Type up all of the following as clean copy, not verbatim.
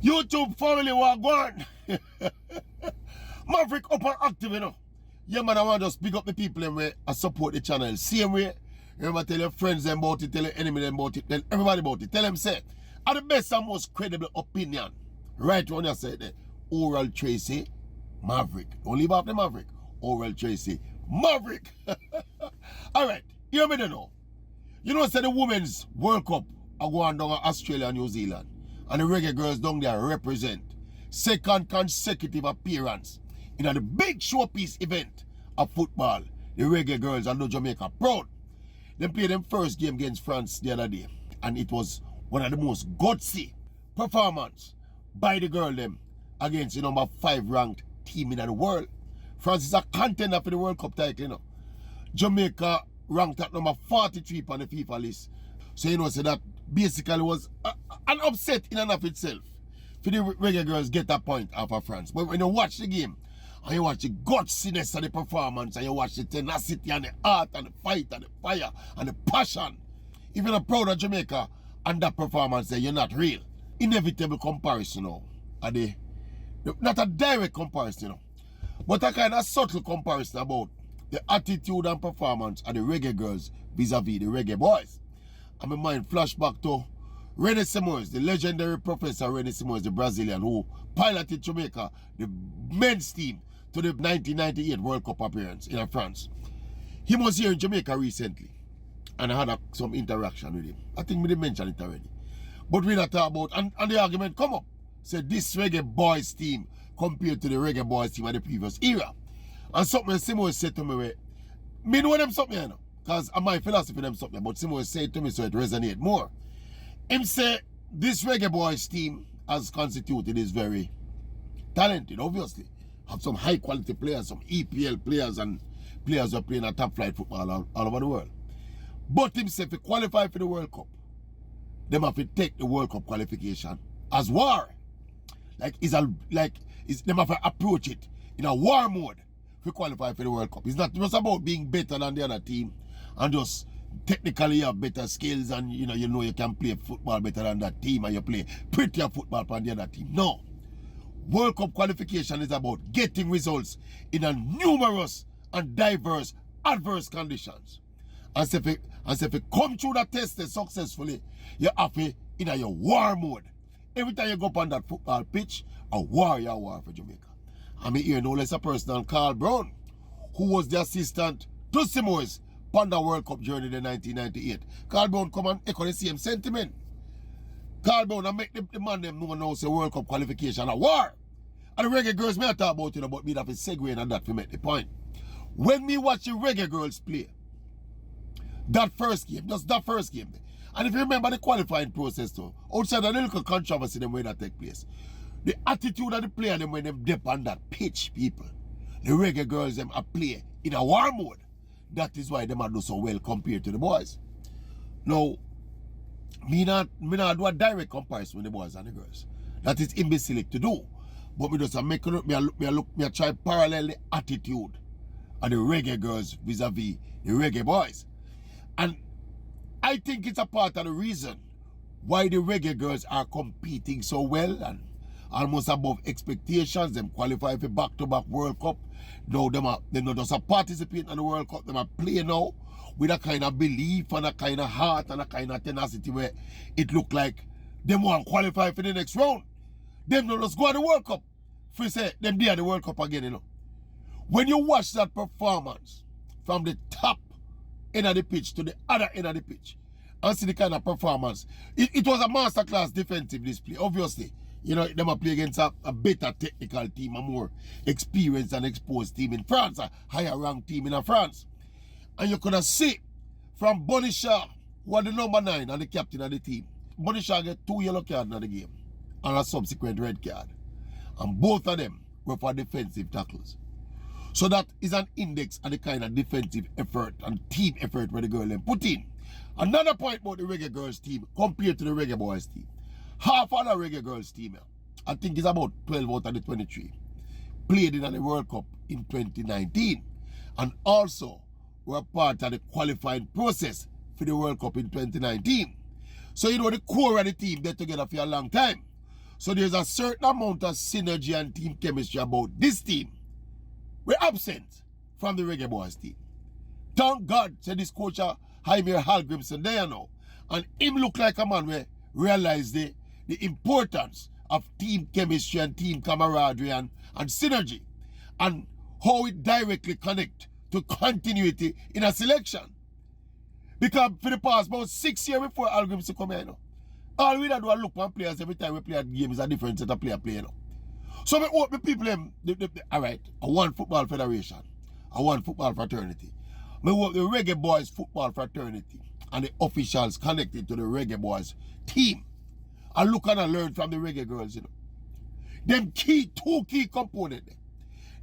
YouTube family wagwan. Maverick up and active, you know. Yeah, man, I want to just pick up the people and I support the channel. Same way, remember, tell your friends them about it, tell your enemy them about it, tell everybody about it. Tell them, say, are the best and most credible opinion. Right when you say that, Oral Tracy, Maverick. Don't leave off the Maverick. Oral Tracy, Maverick. Alright, hear me now. You know, say the Women's World Cup are going down to Australia and New Zealand. And the Reggae Girls down there represent second consecutive appearance in the big showpiece event of football. The Reggae Girls are no Jamaica proud. They played them first game against France the other day. And it was one of the most gutsy performance by the girl them against the number 5 ranked team in the world. France is a contender for the World Cup title, you know. Jamaica ranked at number 43 on the FIFA list. So you know, so that basically was an upset in and of itself for the Reggae Girls get a point off of France. But when you watch the game, and you watch the gutsiness of the performance, and you watch the tenacity and the heart and the fight and the fire and the passion, if you're not proud of Jamaica and that performance, then you're not real. Inevitable comparison now. Not a direct comparison, you know, but a kind of subtle comparison about the attitude and performance of the Reggae Girls vis-a-vis the Reggae Boys. And my mind flashback to René Simões, the legendary professor René Simões, the Brazilian who piloted Jamaica, the men's team, to the 1998 World Cup appearance in France. He was here in Jamaica recently, and I had some interaction with him. I think we didn't mention it already. But we not talk about, and the argument come up, said this Reggae Boys team compared to the Reggae Boys team of the previous era. And something Simões said to me, me know them something, you know, because my philosophy them something, but Simões said to me so it resonates more. Him say, this Reggae Boys team as constituted is very talented, obviously. Have some high quality players, some EPL players and players who are playing a top flight football all over the world. But himself, if he qualify for the World Cup, them have to take the World Cup qualification as war. Them have to approach it in a war mode to qualify for the World Cup. It's not just about being better than the other team and just technically you have better skills and you know you can play football better than that team and you play prettier football than the other team. No. World Cup qualification is about getting results in a numerous and diverse adverse conditions. And so if you come through that test successfully, you have to in your war mode. Every time you go up on that football pitch, a war for Jamaica. I mean, here no less a person than Carl Brown, who was the assistant to Simões on the World Cup journey in 1998. Carl Brown come and echo the same sentiment. Carl Brown and make the man them know now say World Cup qualification a war. And the Reggae Girls may talk about it, but me have to segue on that to make the point. When me watch the Reggae Girls play, that first game, just that first game, and if you remember the qualifying process too, outside a little controversy them way that take place, the attitude of the player them when them dip on that pitch, people, the Reggae Girls them a play in a war mode. That is why them are do so well compared to the boys. Now, me not do a direct comparison with the boys and the girls. That is imbecilic to do. But me just me try parallel the attitude of the Reggae Girls vis-a-vis the Reggae Boys. And I think it's a part of the reason why the Reggae Girls are competing so well and almost above expectations. Them qualify for back-to-back World Cup. Now they're not just a participant in the World Cup, them are playing now with a kind of belief and a kind of heart and a kind of tenacity where it look like them want to qualify for the next round. Them not just go to the World Cup. For say them there the World Cup again, you know. When you watch that performance from the top end of the pitch to the other end of the pitch and see the kind of performance, it was a masterclass defensive display, obviously. You know, them are play against a better technical team, a more experienced and exposed team in France, a higher ranked team in France. And you could have seen from Bonnie Shaw, who was the number 9 and the captain of the team. Bonnie Shaw get 2 yellow cards in the game and a subsequent red card. And both of them were for defensive tackles. So that is an index of the kind of defensive effort and team effort where the girl them put in. Another point about the Reggae Girls team compared to the Reggae Boys team. Half of the Reggae Girls team, I think it's about 12 out of the 23, played in the World Cup in 2019 and also were part of the qualifying process for the World Cup in 2019. So you know the core of the team, they're together for a long time. So there's a certain amount of synergy and team chemistry about this team. We're absent from the Reggae Boys team. Thank God, said this coach Jaime Hallgrimson there now. And him look like a man where realize the importance of team chemistry and team camaraderie and synergy. And how it directly connect to continuity in a selection. Because for the past about 6 years before Hallgrimson come here, you know, all we do is look at players every time we play a game is a different set of player play, you know. So we hope the people, all right, I want football federation, I want football fraternity. I hope the Reggae Boys football fraternity and the officials connected to the Reggae Boys team and look and learn from the Reggae Girlz, you know. Them two key components,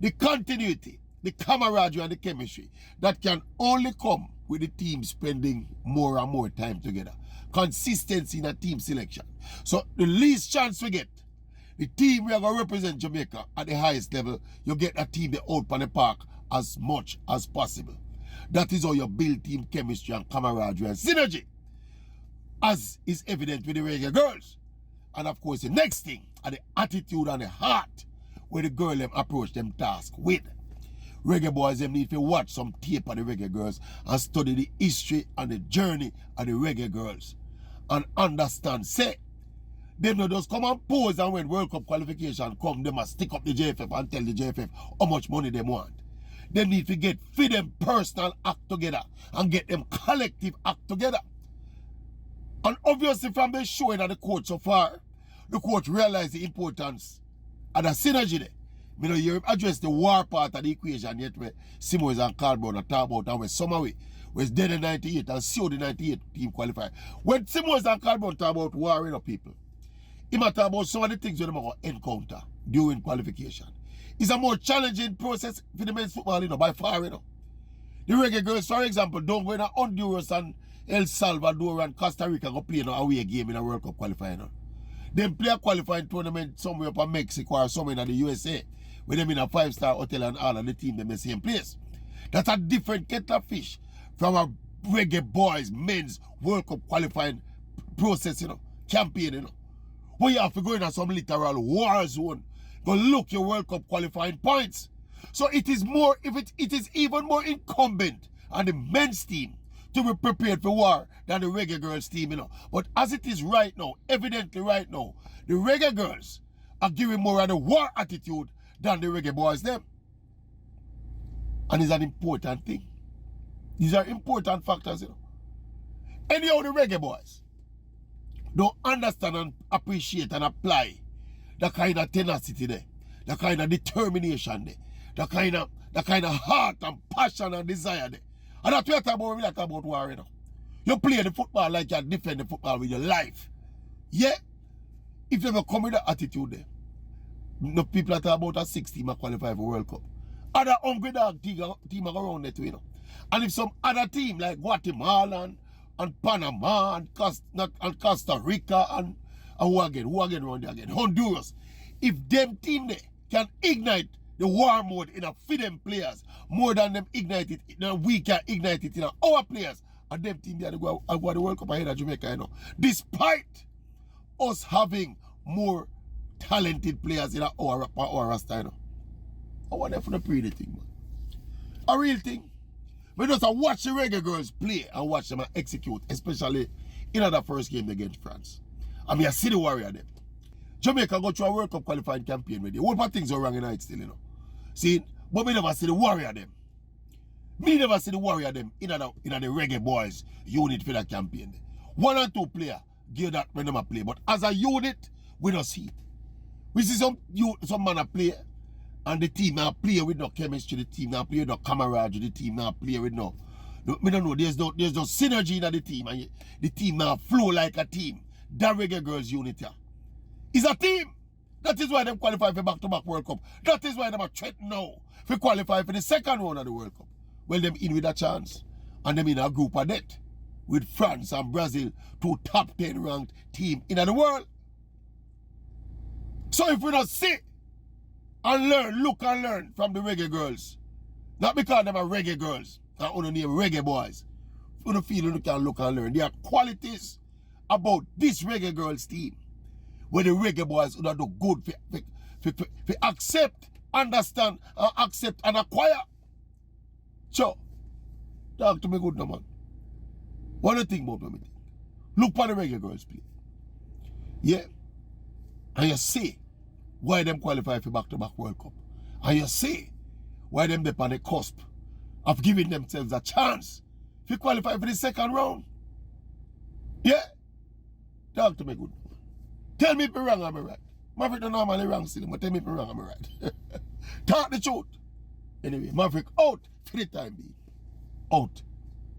the continuity, the camaraderie and the chemistry that can only come with the team spending more and more time together. Consistency in a team selection. So the least chance we get, the team we are going to represent Jamaica at the highest level, you get a team that out on the park as much as possible. That is how you build team chemistry and camaraderie and synergy, as is evident with the Reggae Girlz. And of course, the next thing are the attitude and the heart where the girl them approach them task with. Reggae Boys them need to watch some tape of the Reggae Girlz and study the history and the journey of the Reggae Girlz and understand, say, them not just come and pose and when World Cup qualification come, they must stick up the JFF and tell the JFF how much money they want. They need to get for them personal act together and get them collective act together. And obviously from the showing of the coach so far, the coach realized the importance of the synergy there. You know, you address the war part of the equation yet where Simmons and Carbon are talking about and where Summerway was dead in 98 and see how the 98 team qualify. When Simmons and Carbon talk about war, you know, people, he might talk about some of the things that they might encounter during qualification. It's a more challenging process for the men's football, you know, by far, you know. The Reggae Girlz, for example, don't go in Honduras and El Salvador and Costa Rica go play an away game in a World Cup qualifying. You know. Them play a qualifying tournament somewhere up in Mexico or somewhere in the USA, where them in a 5-star hotel and all of the team them in the same place. That's a different kettle of fish from a Reggae Boys men's World Cup qualifying process, you know, campaign, you know. Where you have to go in some literal war zone, go look your World Cup qualifying points. So it is more, it is even more incumbent on the men's team to be prepared for war than the Reggae Girlz team, you know. But as it is right now, evidently right now, the Reggae Girlz are giving more of the war attitude than the Reggae Boys them. And it's an important thing. These are important factors, you know. Anyhow, the Reggae Boys don't understand and appreciate and apply the kind of tenacity there, the kind of determination there, the kind of heart and passion and desire there. And that's what we talk about war, you know. You play the football like you defend the football with your life. Yeah? If you ever come with that attitude there, no people are talking about a 6 team are qualified for World Cup. Other hungry dog team are around there too, you know. And if some other team like Guatemala and Panama and Costa Rica and who again around there again? Honduras. If them team there can ignite the war mode in a for them players more than them ignite it, we can ignite it in our players, and them team there go the World Cup ahead of Jamaica, you know. Despite us having more talented players in our roster, you know. I want them for the pretty thing, man. A real thing. We just watch the Reggae Girlz play and watch them execute, especially in the first game against France. I mean, I see the warrior them. Jamaica go through a World Cup qualifying campaign with you. What about things are wrong in it still, you know. See, but we never see the warrior them. Me never see the warrior them in the Reggae Boys unit for that campaign. 1 or 2 players give that when them play, but as a unit, we don't see it. We see some man play, and the team now play with no chemistry, the team now play with no camaraderie, the team now play with no we don't know, there's no synergy in the team, and the team now flow like a team. That Reggae Girlz unit here is a team. That is why them qualify for back-to-back World Cup. That is why them are threatened now to qualify for the second round of the World Cup. Well, them in with a chance. And them in a group of death with France and Brazil, 2 top 10 ranked team in the world. So if we don't sit and learn, look and learn from the Reggae Girlz, not because them are Reggae Girlz, and only name Reggae Boys, we don't feel you can look and learn. There are qualities about this Reggae Girlz team where the reggae boys would do good for accept, understand, accept and acquire. So, talk to me good no man. What do you think about me? Look for the reggae girls play. Yeah. And you see why them qualify for back-to-back World Cup. And you see why them on the cusp of giving themselves a chance to qualify for the second round. Yeah? Talk to me good. Tell me if I'm wrong or I'm right. Maverick don't normally wrong still, but tell me if I'm wrong or I'm right. Talk the truth. Anyway, Maverick out for the time being. Out.